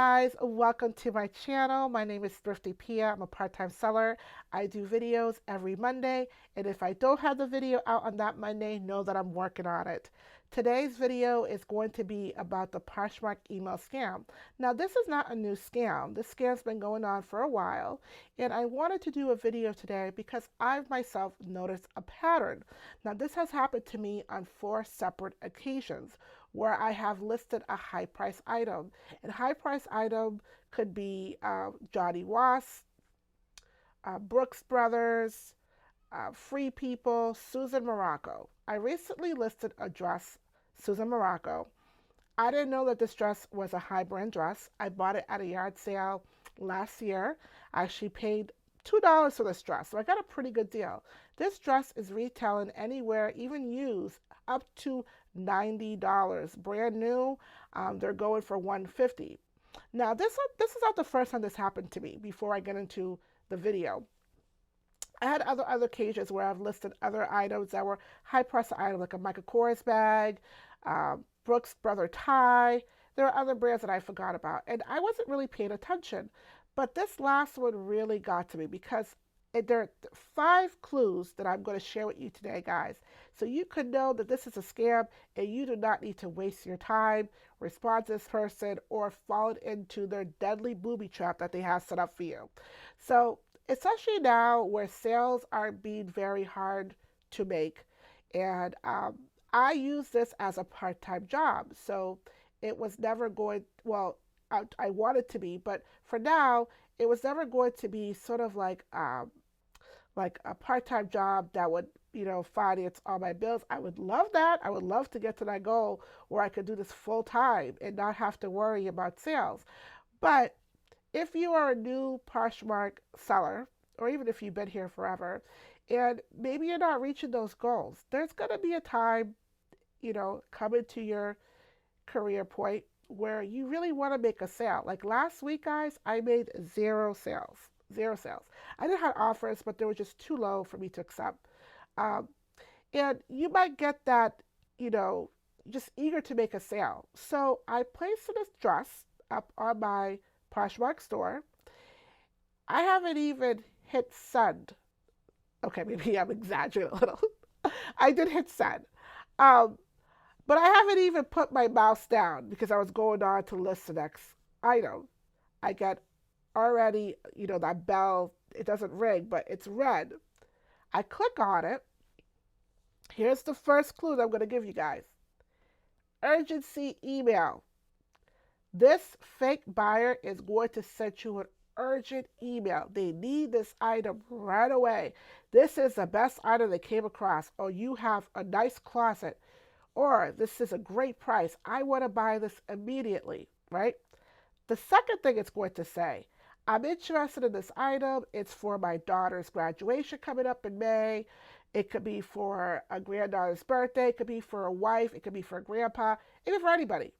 guys, welcome to my channel. My name is Thrifty Pia. I'm a part-time seller. I do videos every Monday, and if I don't have the video out on that Monday, know that I'm working on it. Today's video is going to be about the Poshmark email scam. Now, this is not a new scam. This scam's been going on for a while, and I wanted to do a video today because I've myself noticed a pattern. Now, this has happened to me on 4 separate occasions where I have listed a high price item. And high price item could be Johnny Ross, Brooks Brothers, Free People, Susan Morocco. I recently listed a dress, Susan Morocco. I didn't know that this dress was a high brand dress. I bought it at a yard sale last year. I actually paid $2 for this dress, so I got a pretty good deal. This dress is retailing anywhere, even used, up to $90. Brand new, they're going for $150. Now, this is not the first time this happened to me. Before I get into the video, I had other occasions where I've listed other items that were high price items, like a Michael Kors bag, Brooks Brother tie. There are other brands that I forgot about, and I wasn't really paying attention. But this last one really got to me because there are 5 clues that I'm going to share with you today, guys. So you could know that this is a scam and you do not need to waste your time, respond to this person, or fall into their deadly booby trap that they have set up for you. So especially now where sales are being very hard to make, and I use this as a part-time job. So it was never going, well, I wanted to be, but for now, it was never going to be sort of like a part-time job that would, finance all my bills. I would love that. I would love to get to that goal where I could do this full-time and not have to worry about sales. But if you are a new Poshmark seller, or even if you've been here forever, and maybe you're not reaching those goals, there's going to be a time, coming to your career point where you really want to make a sale. Like last week, guys, I made 0 sales. 0 sales. I did have offers, but they were just too low for me to accept. Um, and you might get that, just eager to make a sale. So I placed this dress up on my Poshmark store. I haven't even hit send. Okay, maybe I'm exaggerating a little. I did hit send. Um, but I haven't even put my mouse down because I was going on to list the next item. I get already, that bell, it doesn't ring, but it's red. I click on it. Here's the first clue that I'm going to give you guys. Urgency email. This fake buyer is going to send you an urgent email. They need this item right away. This is the best item they came across, or you have a nice closet, or this is a great price. I want to buy this immediately, right? The second thing it's going to say, I'm interested in this item. It's for my daughter's graduation coming up in May. It could be for a granddaughter's birthday. It could be for a wife. It could be for a grandpa. It could be for anybody.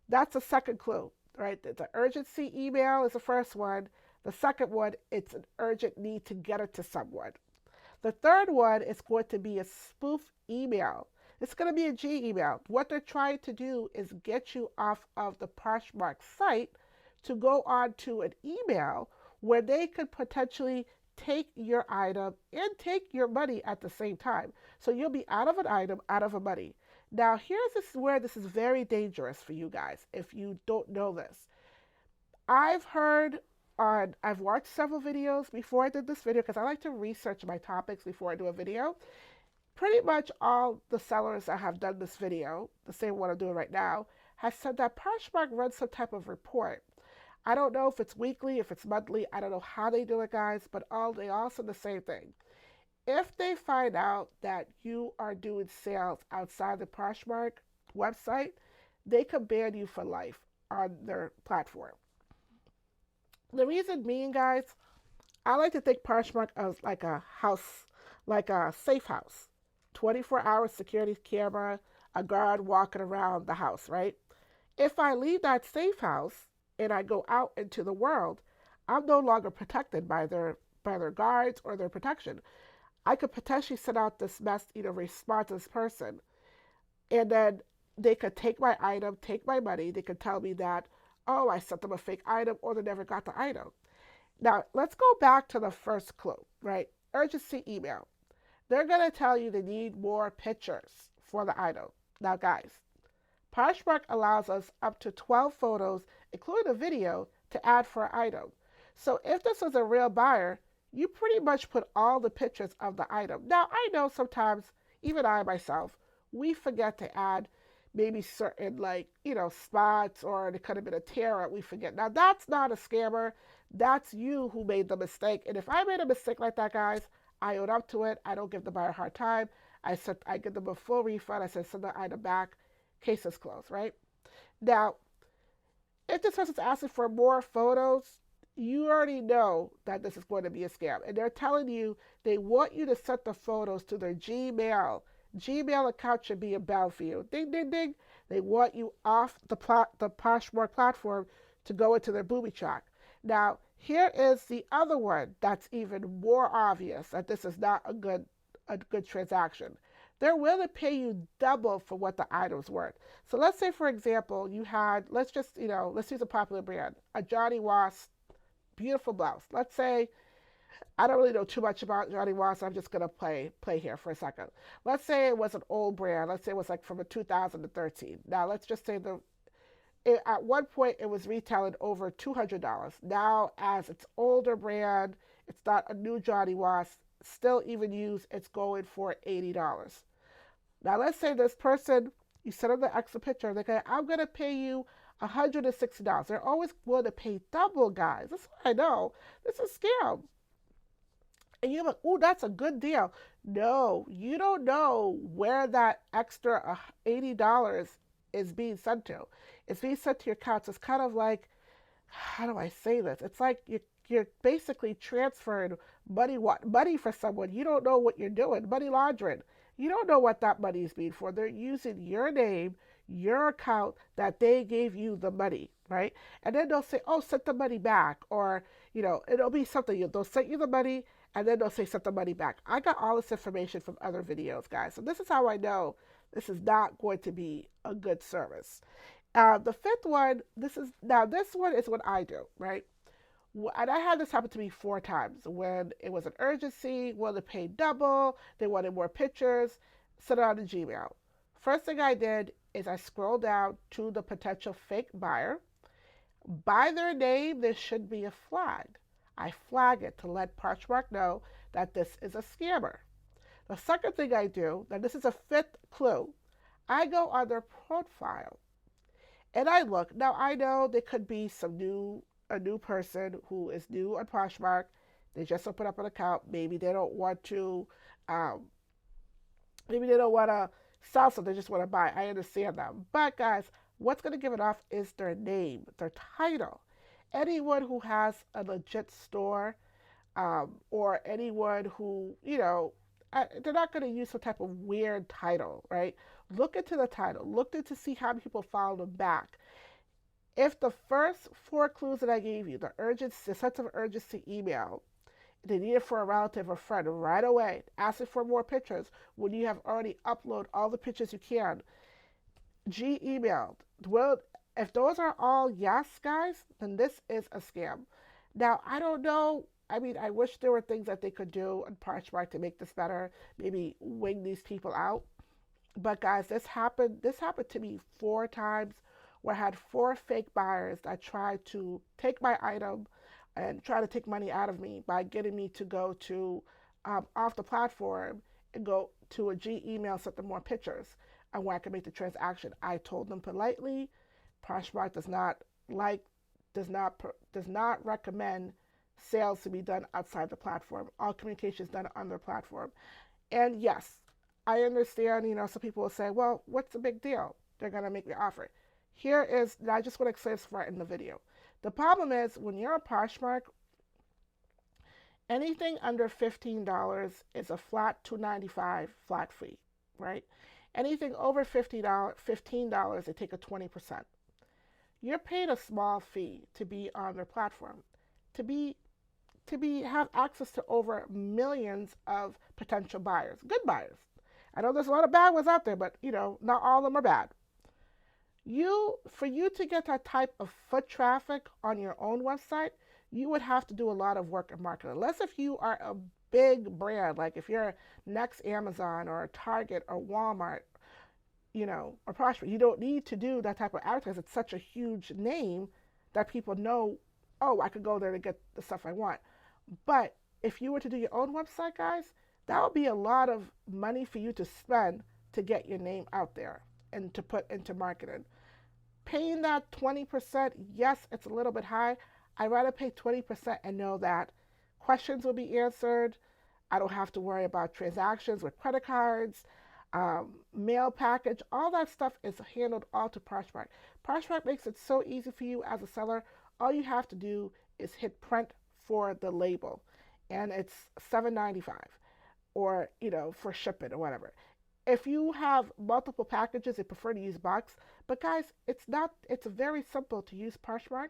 That's the second clue, right? The urgency email is the first one. The second one, it's an urgent need to get it to someone. The third one is going to be a spoof email. It's going to be a G email. What they're trying to do is get you off of the Poshmark site to go on to an email where they could potentially take your item and take your money at the same time. So you'll be out of an item, out of a money. Now, where this is very dangerous for you guys if you don't know this. I've watched several videos before I did this video because I like to research my topics before I do a video. Pretty much all the sellers that have done this video, the same one I'm doing right now, has said that Poshmark runs some type of report. I don't know if it's weekly, if it's monthly. I don't know how they do it, guys, but they all say the same thing. If they find out that you are doing sales outside the Poshmark website, they can ban you for life on their platform. The reason being, guys, I like to think Poshmark as like a house, like a safe house. 24-hour security camera, a guard walking around the house, right? If I leave that safe house and I go out into the world, I'm no longer protected by their guards or their protection. I could potentially send out this response to this person, and then they could take my item, take my money. They could tell me that, oh, I sent them a fake item or they never got the item. Now, let's go back to the first clue, right? Urgency email. They're going to tell you they need more pictures for the item. Now, guys, Poshmark allows us up to 12 photos, including a video, to add for an item. So if this was a real buyer, you pretty much put all the pictures of the item. Now, I know sometimes, even I myself, we forget to add maybe certain, like, spots, or it could have been a tear that we forget. Now, that's not a scammer. That's you who made the mistake. And if I made a mistake like that, guys, I own up to it. I don't give the buyer a hard time. I give them a full refund. I said, send the item back. Case is closed, right? Now, if this person's asking for more photos, you already know that this is going to be a scam. And they're telling you they want you to send the photos to their Gmail. Gmail account should be a battlefield. Ding, ding, ding. They want you off the Poshmark platform to go into their booby track. Now, here is the other one that's even more obvious that this is not a good transaction. They're willing to pay you double for what the item's worth. So let's say, for example, you had, let's use a popular brand, a Johnny Was beautiful blouse. Let's say, I don't really know too much about Johnny Was, so I'm just going to play here for a second. Let's say it was an old brand. Let's say it was like from a 2013. Now, let's just say at one point it was retailing over $200. Now, as it's older brand, it's not a new Johnny Was, still even used, it's going for $80. Now, let's say this person, you send them the extra picture, they go, I'm going to pay you $160. They're always willing to pay double, guys. That's what I know. This is a scam. And you're like, oh, that's a good deal. No, you don't know where that extra $80 is being sent to. It's being sent to your account. So it's kind of like, how do I say this? It's like you're basically transferring money for someone. You don't know what you're doing. Money laundering. You don't know what that money is being for. They're using your name, your account that they gave you the money, right? And then they'll say, oh, send the money back. Or, it'll be something. They'll send you the money and then they'll say, send the money back. I got all this information from other videos, guys. So this is how I know this is not going to be a good service. The fifth one, this one is what I do, right? And I had this happen to me 4 times when it was an urgency, wanted to pay double, they wanted more pictures, sent it on to Gmail. First thing I did is I scrolled down to the potential fake buyer. By their name, there should be a flag. I flag it to let Poshmark know that this is a scammer. The second thing I do, and this is a 5th clue, I go on their profile and I look. Now, I know there could be a new person who is new on Poshmark. They just opened up an account. Maybe they don't want to um, sell something, they just want to buy. I understand that. But guys, what's going to give it off is their name, their title. Anyone who has a legit store, or anyone who, they're not going to use some type of weird title, right? Look into the title. Look to see how many people follow them back. If the first 4 clues that I gave you, the sense of urgency email, they need it for a relative or friend right away, asking for more pictures when you have already uploaded all the pictures you can, emailed. Well, if those are all yes, guys, then this is a scam. Now, I don't know. I mean, I wish there were things that they could do on Poshmark to make this better, maybe wing these people out. But guys, this happened to me 4 times where I had 4 fake buyers that tried to take my item and try to take money out of me by getting me to go to off the platform and go to a Gmail, send them more pictures, and where I can make the transaction. I told them politely, Poshmark does not recommend sales to be done outside the platform. All communication is done on their platform. And yes, I understand, some people will say, well, what's the big deal? They're going to make me offer. I just want to explain this right in the video. The problem is when you're a Poshmark, anything under $15 is a flat $2.95 flat fee, right? Anything over $15, they take a 20%. You're paid a small fee to be on their platform, to have access to over millions of potential buyers, good buyers. I know there's a lot of bad ones out there, but not all of them are bad. For you to get that type of foot traffic on your own website, you would have to do a lot of work in marketing. Unless if you are a big brand, like if you're next Amazon or Target or Walmart, or Poshmark, you don't need to do that type of advertising. It's such a huge name that people know, oh, I could go there to get the stuff I want. But if you were to do your own website, guys, that would be a lot of money for you to spend to get your name out there and to put into marketing. Paying that 20%, yes, it's a little bit high. I'd rather pay 20% and know that questions will be answered. I don't have to worry about transactions with credit cards, mail package. All that stuff is handled all to Poshmark. Poshmark makes it so easy for you as a seller. All you have to do is hit print for the label, and it's $7.95, or for shipping or whatever. If you have multiple packages, they prefer to use box. But guys, it's not. It's very simple to use Poshmark,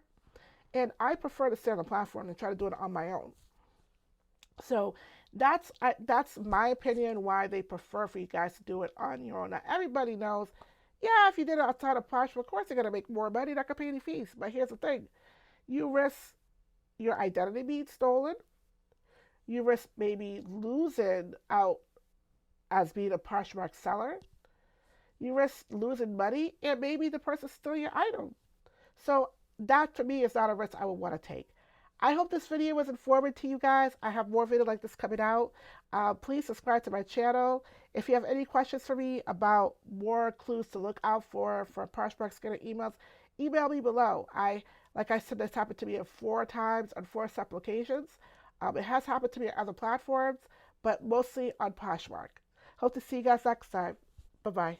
and I prefer to stay on the platform and try to do it on my own. So that's my opinion why they prefer for you guys to do it on your own. Now everybody knows, yeah, if you did it outside of Poshmark, of course you're gonna make more money. You're not gonna pay any fees. But here's the thing: you risk your identity being stolen. You risk maybe losing out as being a Poshmark seller. You risk losing money, and maybe the person steal your item. So that to me is not a risk I would want to take. I hope this video was informative to you guys. I have more videos like this coming out. Please subscribe to my channel. If you have any questions for me about more clues to look out for Poshmark scanner emails, email me below. Like I said, this happened to me 4 times on 4 applications. It has happened to me on other platforms, but mostly on Poshmark. Hope to see you guys next time. Bye-bye.